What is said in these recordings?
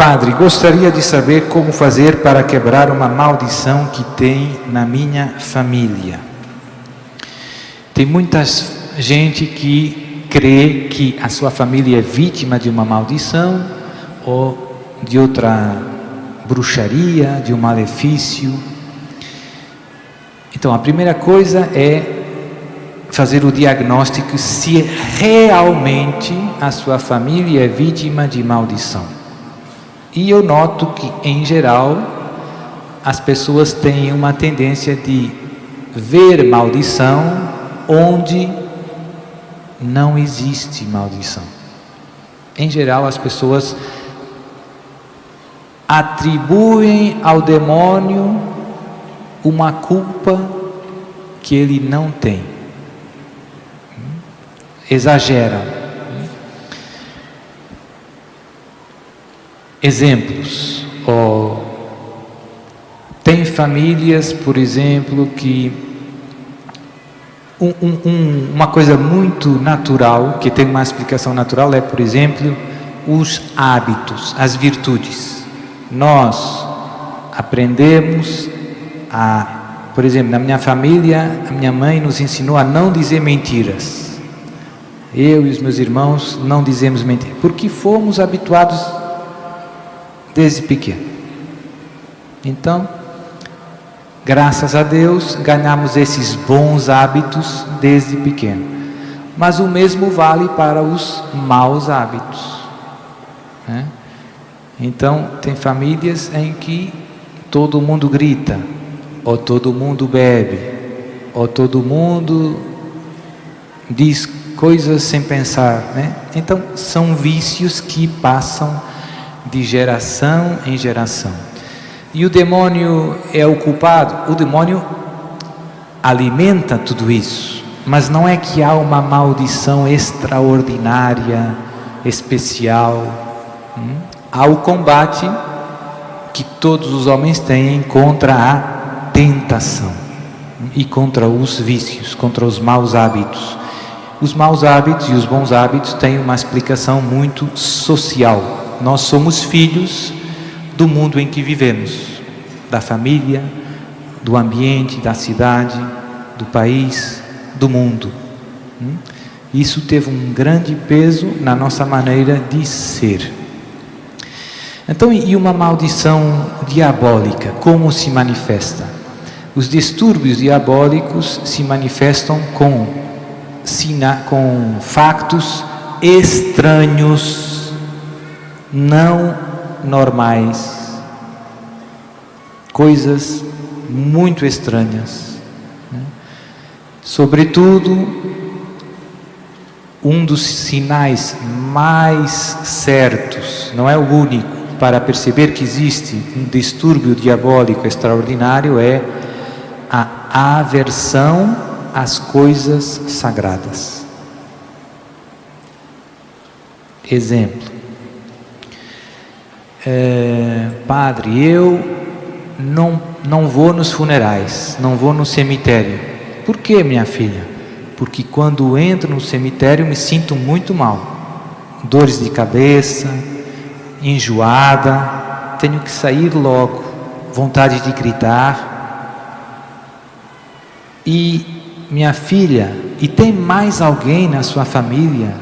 Padre, gostaria de saber como fazer para quebrar uma maldição que tem na minha família. Tem muita gente que crê que a sua família é vítima de uma maldição ou de outra bruxaria, de um malefício. Então, a primeira coisa é fazer o diagnóstico se realmente a sua família é vítima de maldição. E eu noto que, em geral, as pessoas têm uma tendência de ver maldição onde não existe maldição. Em geral, as pessoas atribuem ao demônio uma culpa que ele não tem. Exageram. Exemplos. Tem famílias, por exemplo, que uma coisa muito natural, que tem uma explicação natural, é, por exemplo, os hábitos, as virtudes. Nós aprendemos por exemplo, na minha família, a minha mãe nos ensinou a não dizer mentiras. Eu e os meus irmãos não dizemos mentiras, porque fomos habituados desde pequeno. Então, graças a Deus, ganhamos esses bons hábitos desde pequeno. Mas o mesmo vale para os maus hábitos, né? Então, tem famílias em que todo mundo grita, ou todo mundo bebe, ou todo mundo diz coisas sem pensar, né? Então, são vícios que passam de geração em geração. E o demônio é o culpado? O demônio alimenta tudo isso, mas não é que há uma maldição extraordinária, especial. Há o combate que todos os homens têm contra a tentação e contra os vícios, contra os maus hábitos. Os maus hábitos e os bons hábitos têm uma explicação muito social. Nós somos filhos do mundo em que vivemos, da família, do ambiente, da cidade, do país, do mundo. Isso teve um grande peso na nossa maneira de ser. Então, e uma maldição diabólica, como se manifesta? Os distúrbios diabólicos se manifestam com factos estranhos, não normais, coisas muito estranhas, né? Sobretudo, um dos sinais mais certos, não é o único, para perceber que existe um distúrbio diabólico extraordinário é a aversão às coisas sagradas. Exemplo. Padre, eu não vou nos funerais, não vou no cemitério. Por que, minha filha? Porque quando entro no cemitério me sinto muito mal. Dores de cabeça, enjoada, tenho que sair logo, vontade de gritar. E minha filha, e tem mais alguém na sua família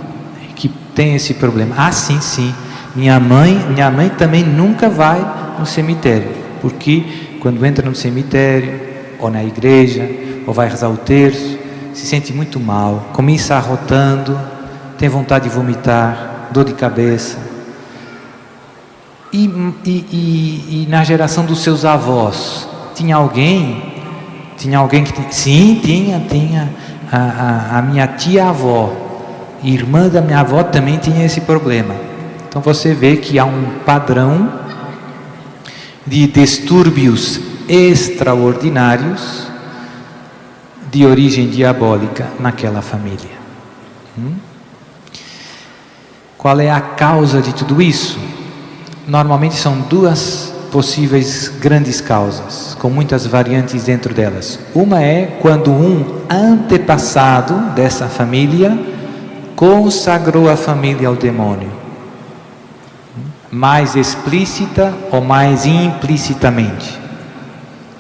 que tem esse problema? Ah, sim. Minha mãe também nunca vai no cemitério, porque quando entra no cemitério, ou na igreja, ou vai rezar o terço, se sente muito mal, começa arrotando, tem vontade de vomitar, dor de cabeça. E na geração dos seus avós, tinha alguém que... Sim, tinha. A minha tia-avó, irmã da minha avó, também tinha esse problema. Então você vê que há um padrão de distúrbios extraordinários de origem diabólica naquela família. Qual é a causa de tudo isso? Normalmente são duas possíveis grandes causas, com muitas variantes dentro delas. Uma é quando um antepassado dessa família consagrou a família ao demônio. mais explícita ou mais implicitamente.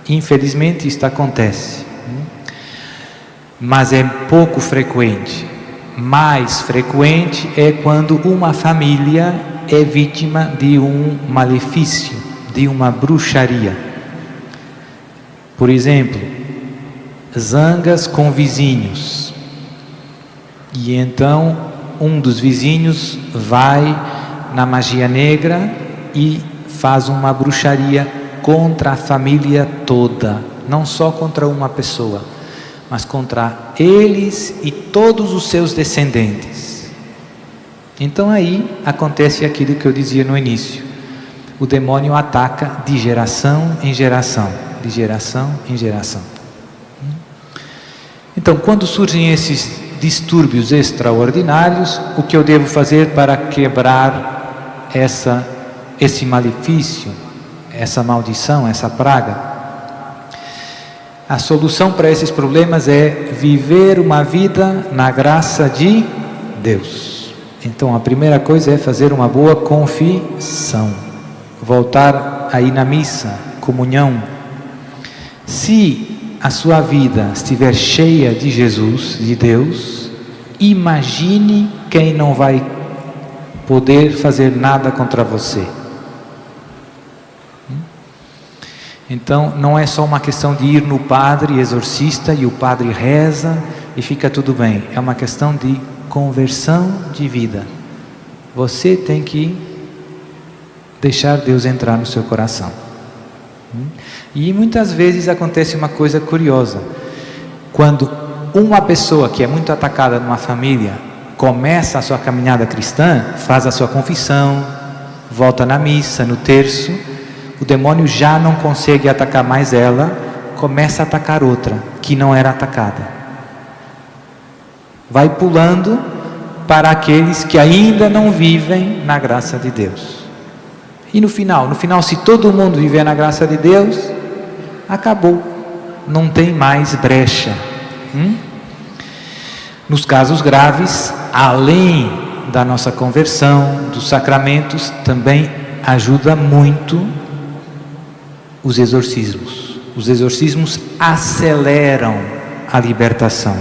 Infelizmente isto acontece, mas é pouco frequente. Mais frequente é quando uma família é vítima de um malefício, de uma bruxaria. Por exemplo, zangas com vizinhos. E então um dos vizinhos vai na magia negra e faz uma bruxaria contra a família toda, não só contra uma pessoa, mas contra eles e todos os seus descendentes. Então aí acontece aquilo que eu dizia no início: o demônio ataca de geração em geração, de geração em geração. Então, quando surgem esses distúrbios extraordinários, o que eu devo fazer para quebrar esse malefício, essa maldição, essa praga? A solução para esses problemas é viver uma vida na graça de Deus. Então a primeira coisa é fazer uma boa confissão, voltar aí na missa, comunhão. Se a sua vida estiver cheia de Jesus, de Deus, imagine quem não vai poder fazer nada contra você. Então não é só uma questão de ir no padre exorcista e o padre reza e fica tudo bem. É uma questão de conversão de vida. Você tem que deixar Deus entrar no seu coração. E muitas vezes acontece uma coisa curiosa. Quando uma pessoa que é muito atacada numa família começa a sua caminhada cristã, faz a sua confissão, volta na missa, no terço, o demônio já não consegue atacar mais ela, começa a atacar outra, que não era atacada. Vai pulando para aqueles que ainda não vivem na graça de Deus. E no final, se todo mundo viver na graça de Deus, acabou, não tem mais brecha. Nos casos graves, além da nossa conversão, dos sacramentos, também ajuda muito os exorcismos. Os exorcismos aceleram a libertação.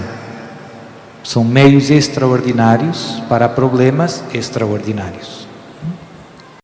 São meios extraordinários para problemas extraordinários.